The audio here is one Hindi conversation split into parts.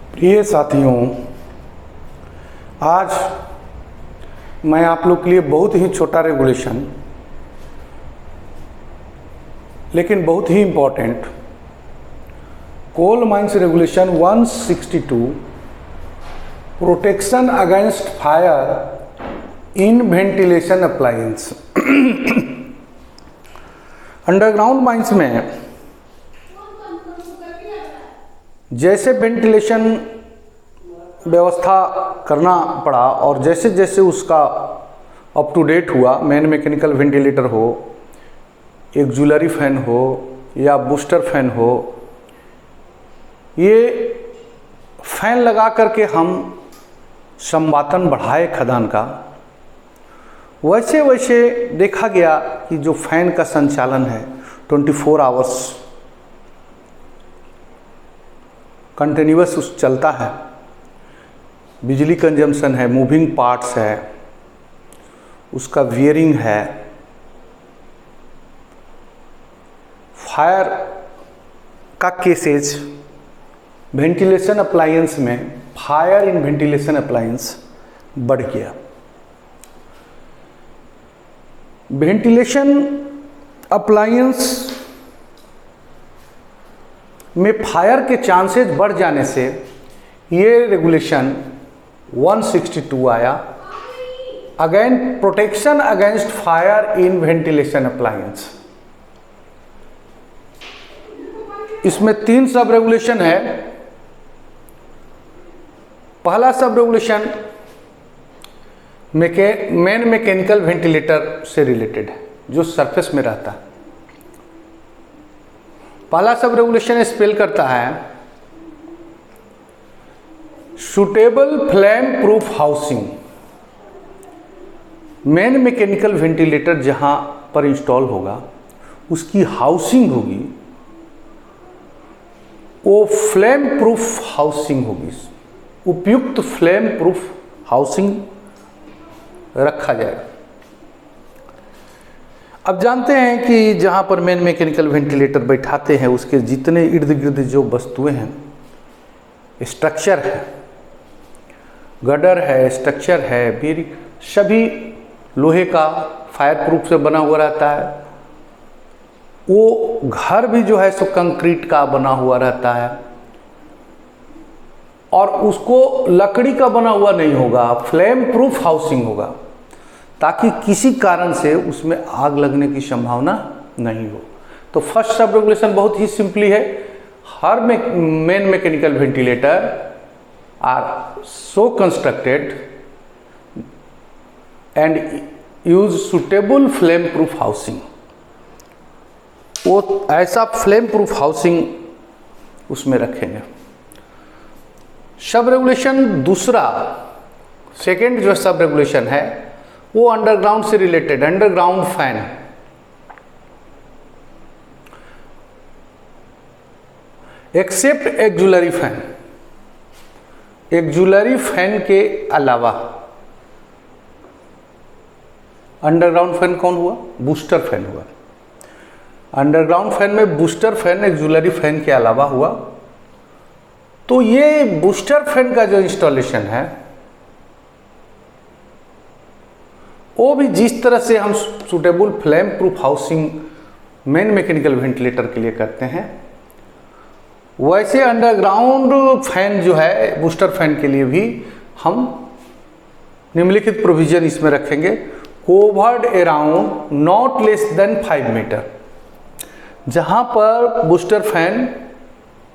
प्रिय साथियों, आज मैं आप लोग के लिए बहुत ही छोटा रेगुलेशन लेकिन बहुत ही important coal mines regulation 162 protection against fire in ventilation appliance. Underground mines में जैसे वेंटिलेशन व्यवस्था करना पड़ा और जैसे जैसे उसका अप टू डेट हुआ, मैन मैकेनिकल वेंटिलेटर हो, एक्जुलरी फैन हो या बूस्टर फैन हो, ये फैन लगा करके हम संवातन बढ़ाए खदान का, वैसे वैसे देखा गया कि जो फैन का संचालन है 24 आवर्स कंटिन्यूअस चलता है, बिजली कंजम्पशन है, मूविंग पार्ट्स है, उसका वियरिंग है, फायर का केसेज वेंटिलेशन अप्लायंस में, फायर इन वेंटिलेशन अप्लायंस बढ़ गया। वेंटिलेशन अप्लायंस में फायर के चांसेस बढ़ जाने से ये रेगुलेशन 162 आया, again protection against fire in ventilation appliance. इसमें 3 सब रेगुलेशन है। पहला sub regulation man mechanical ventilator से रिलेटेड है, जो सरफेस में रहता है। पहला सब रेगुलेशन स्पेल करता है suitable flame proof housing. Man mechanical ventilator जहां पर इंस्टॉल होगा, उसकी हाउसिंग होगी, वो फ्लेम प्रूफ हाउसिंग होगी, उपयुक्त फ्लेम प्रूफ हाउसिंग रखा जाएगा। अब जानते हैं कि जहाँ पर मैन मैकेनिकल वेंटिलेटर बैठाते हैं, उसके जितने इर्द गिर्द जो वस्तुएं हैं, स्ट्रक्चर है, गडर है, स्ट्रक्चर है, बेरिंग, सभी लोहे का फायर प्रूफ से बना हुआ रहता है। वो घर भी जो है सो कंक्रीट का बना हुआ रहता है और उसको लकड़ी का बना हुआ नहीं होगा, फ्लेम प्रूफ हाउसिंग होगा, ताकि किसी कारण से उसमें आग लगने की संभावना नहीं हो। तो फर्स्ट सब रेगुलेशन बहुत ही सिंपली है, हर main mechanical ventilator are so constructed and use suitable flame proof housing. वो ऐसा फ्लेम प्रूफ हाउसिंग उसमें रखेंगे। सब रेगुलेशन दूसरा, सेकेंड जो सब रेगुलेशन है वो अंडरग्राउंड से related, underground fan. Except auxiliary fan, auxiliary fan के अलावा अंडरग्राउंड फैन कौन हुआ? बूस्टर फैन हुआ। अंडरग्राउंड फैन में बूस्टर फैन एक्जुलरी फैन के अलावा हुआ। तो ये बूस्टर फैन का जो इंस्टॉलेशन है, वो भी जिस तरह से हम suitable flame proof housing main mechanical ventilator के लिए करते हैं, वैसे अंडरग्राउंड फैन जो है बूस्टर फैन के लिए भी हम निम्नलिखित प्रोविजन इसमें रखेंगे। Covered around not less than 5 metre. जहां पर बूस्टर फैन,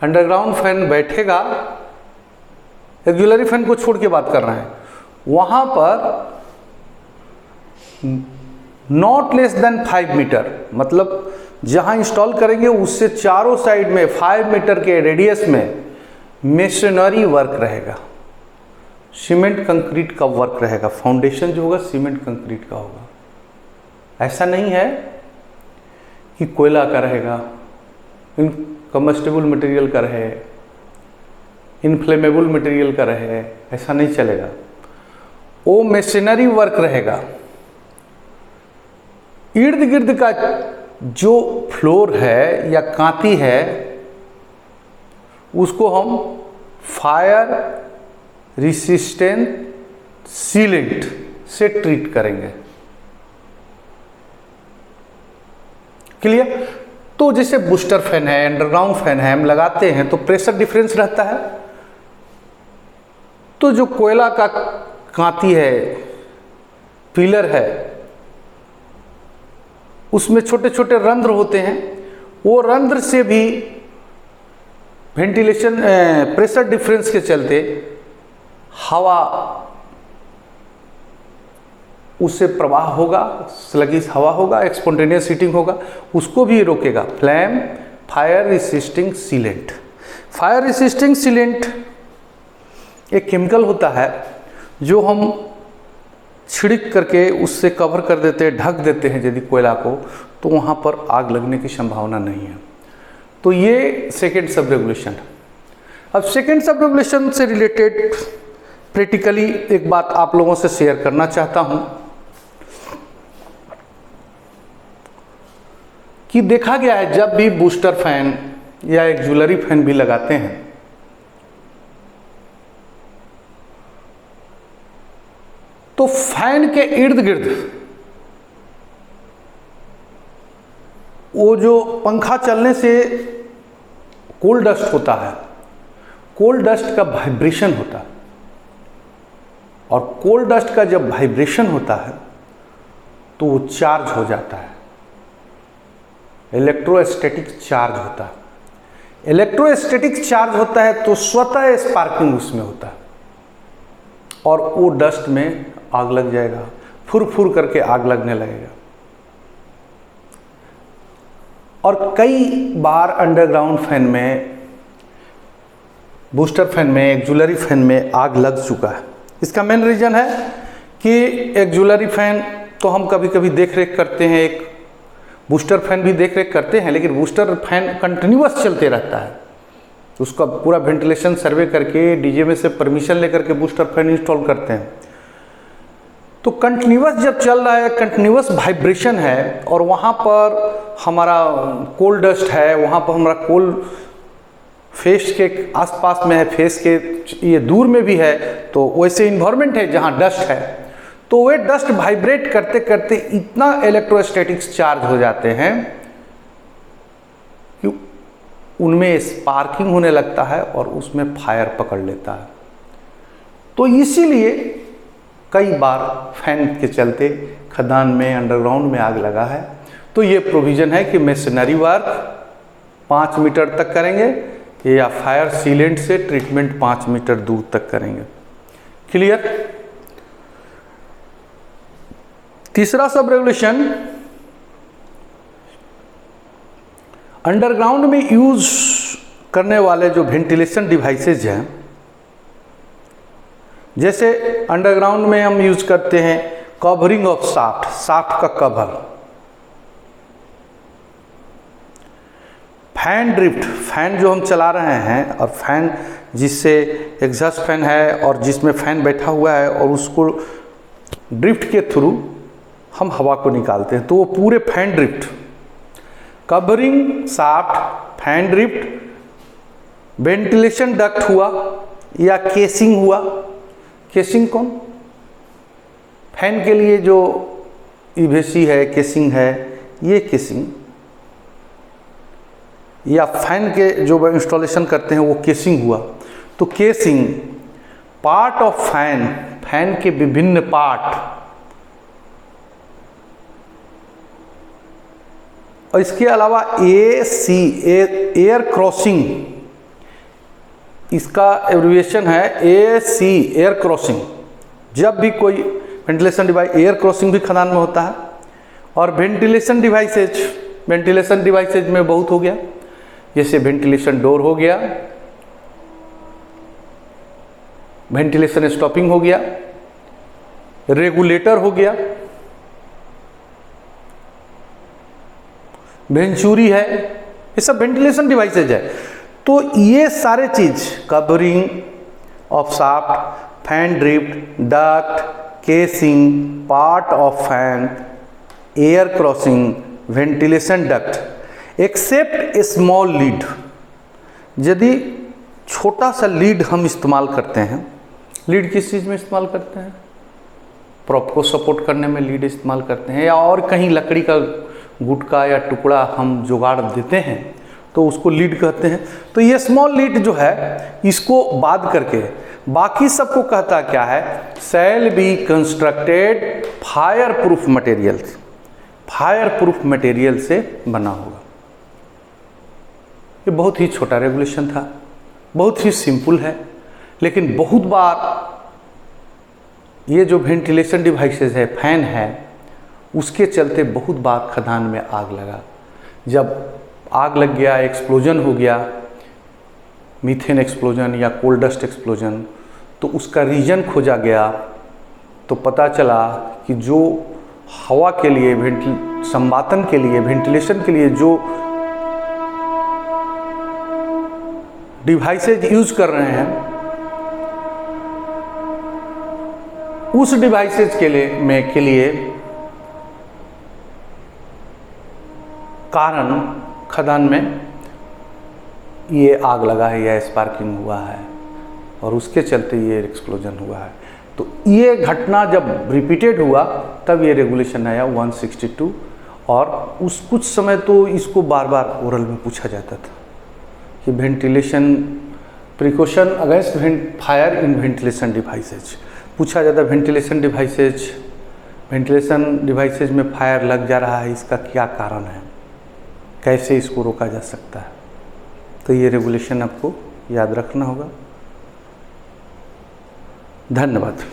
अंडरग्राउंड फैन बैठेगा, एक्जुलरी फैन को छोड़ के बात कर रहे हैं, वहां पर नॉट लेस देन 5 मीटर, मतलब जहां इंस्टॉल करेंगे उससे चारों साइड में 5 मीटर के रेडियस में मेसनरी वर्क रहेगा, सीमेंट कंक्रीट का वर्क रहेगा। फाउंडेशन जो होगा सीमेंट कंक्रीट का होगा। ऐसा नहीं है कि कोयला का रहेगा, इनकम्बस्टिबल मटेरियल का रहे, इनफ्लेमेबल मटेरियल का रहे, ऐसा नहीं चलेगा। वो मेसनरी वर्क रहेगा। इर्द गिर्द का जो फ्लोर है या कांती है, उसको हम फायर रेसिस्टेंट सीलेंट से ट्रीट करेंगे। क्लियर? तो जैसे बूस्टर फैन है, अंडरग्राउंड फैन है, हम लगाते हैं तो प्रेशर डिफरेंस रहता है। तो जो कोयला का कांती है, पिलर है, उसमें छोटे छोटे रंध्र होते हैं, वो रंध्र से भी वेंटिलेशन प्रेशर डिफरेंस के चलते हवा उससे प्रवाह होगा, स्लगिश हवा होगा, स्पॉन्टेनियस हीटिंग होगा, उसको भी रोकेगा। Flame fire resisting sealant. Fire resisting sealant एक केमिकल होता है जो हम छिड़क करके उससे कवर कर देते हैं, ढक देते हैं यदि कोयला को, तो वहाँ पर आग लगने की संभावना नहीं है। तो ये सेकेंड सब रेगुलेशन है। अब सेकेंड सब रेगुलेशन से रिलेटेड प्रैक्टिकली एक बात आप लोगों से शेयर करना चाहता हूँ कि देखा गया है जब भी बूस्टर फैन या एक्जुलरी फैन भी लगाते हैं तो फैन के इर्द गिर्द वो जो पंखा चलने से कोल्ड डस्ट होता है, कोल्ड डस्ट का वाइब्रेशन होता है, और कोल्ड डस्ट का जब वाइब्रेशन होता है तो वो चार्ज हो जाता है, इलेक्ट्रोस्टैटिक चार्ज होता है। इलेक्ट्रोस्टैटिक चार्ज होता है तो स्वतः स्पार्किंग उसमें होता है और वो डस्ट में आग लग जाएगा, फुर फुर करके आग लगने लगेगा। और कई बार अंडरग्राउंड फैन में, बूस्टर फैन में, एक्जुलरी फैन में आग लग चुका है। इसका मेन रीज़न है कि एक्जुलरी फैन तो हम कभी कभी देख रेख करते हैं, एक बूस्टर फैन भी देख रेख करते हैं, लेकिन बूस्टर फैन कंटिन्यूअस चलते रहता है। उसका पूरा वेंटिलेशन सर्वे करके डीजीएमए से परमिशन लेकर के बूस्टर फैन इंस्टॉल करते हैं। तो कंटिन्यूअस जब चल रहा है, कंटिन्यूअस वाइब्रेशन है और वहाँ पर हमारा कोल्ड डस्ट है, वहाँ पर हमारा कोल्ड फेस के आसपास में है, फेस के ये दूर में भी है, तो वैसे इन्वायरमेंट है जहाँ डस्ट है, तो वे डस्ट वाइब्रेट करते करते इतना इलेक्ट्रोस्टैटिक्स चार्ज हो जाते हैं कि उनमें स्पार्किंग होने लगता है और उसमें फायर पकड़ लेता है। तो इसीलिए कई बार फैन के चलते खदान में, अंडरग्राउंड में आग लगा है। तो ये प्रोविज़न है कि मेसनरी वर्क 5 मीटर तक करेंगे या फायर सीलेंट से ट्रीटमेंट 5 मीटर दूर तक करेंगे। क्लियर? तीसरा सब रेगुलेशन, अंडरग्राउंड में यूज करने वाले जो वेंटिलेशन डिवाइसेज हैं, जैसे अंडरग्राउंड में हम यूज करते हैं कवरिंग ऑफ शाफ्ट, शाफ्ट का कवर, फैन ड्रिफ्ट, फैन जो हम चला रहे हैं और फैन जिससे एग्जॉस्ट फैन है और जिसमें फैन बैठा हुआ है और उसको ड्रिफ्ट के थ्रू हम हवा को निकालते हैं, तो वो पूरे fan drift, covering shaft, fan drift, ventilation duct हुआ या केसिंग हुआ। केसिंग कौन? फैन के लिए जो ईवेसी है, केसिंग है, ये केसिंग, या फैन के जो इंस्टॉलेशन करते हैं वो केसिंग हुआ। तो casing part of fan, fan के विभिन्न पार्ट, और इसके अलावा AC एयर क्रॉसिंग, इसका एब्रिविएशन है AC एयर क्रॉसिंग। जब भी कोई वेंटिलेशन डिवाइस, एयर क्रॉसिंग भी खदान में होता है। और वेंटिलेशन डिवाइसेज, वेंटिलेशन डिवाइसेज में बहुत हो गया, जैसे वेंटिलेशन डोर हो गया, वेंटिलेशन स्टॉपिंग हो गया, रेगुलेटर हो गया, वेंचुरी है, ये सब वेंटिलेशन डिवाइसेज है। तो ये सारे चीज, covering of shaft, fan drift, duct, casing, part of fan, air crossing, ventilation duct, except a small lead. यदि छोटा सा लीड हम इस्तेमाल करते हैं। लीड किस चीज़ में इस्तेमाल करते हैं? प्रॉप को सपोर्ट करने में लीड इस्तेमाल करते हैं, या और कहीं लकड़ी का गुटका या टुकड़ा हम जुगाड़ देते हैं तो उसको लीड कहते हैं। तो ये स्मॉल लीड जो है इसको बाद करके बाकी सबको कहता क्या है? Shall be constructed fire proof material, fire proof material से बना होगा। ये बहुत ही छोटा रेगुलेशन था, बहुत ही सिंपल है, लेकिन बहुत बार ये जो वेंटिलेशन डिवाइसेस है, फैन है, उसके चलते बहुत बार खदान में आग लगा। जब आग लग गया, एक्सप्लोजन हो गया, मीथेन एक्सप्लोजन या कोल डस्ट एक्सप्लोजन, तो उसका रीजन खोजा गया तो पता चला कि जो हवा के लिए संवातन के लिए, वेंटिलेशन के लिए जो डिवाइसेज यूज कर रहे हैं, उस डिवाइसेज के लिए कारण खदान में ये आग लगा है या स्पार्किंग हुआ है और उसके चलते ये एक्सप्लोजन हुआ है। तो ये घटना जब रिपीटेड हुआ तब ये रेगुलेशन आया 162, और उस कुछ समय तो इसको बार बार ओरल में पूछा जाता था कि ventilation precaution against fire in ventilation devices पूछा जाता। वेंटिलेशन डिवाइसेज में फायर लग जा रहा है, इसका क्या कारण है, कैसे इसको रोका जा सकता है? तो ये रेगुलेशन आपको याद रखना होगा। धन्यवाद।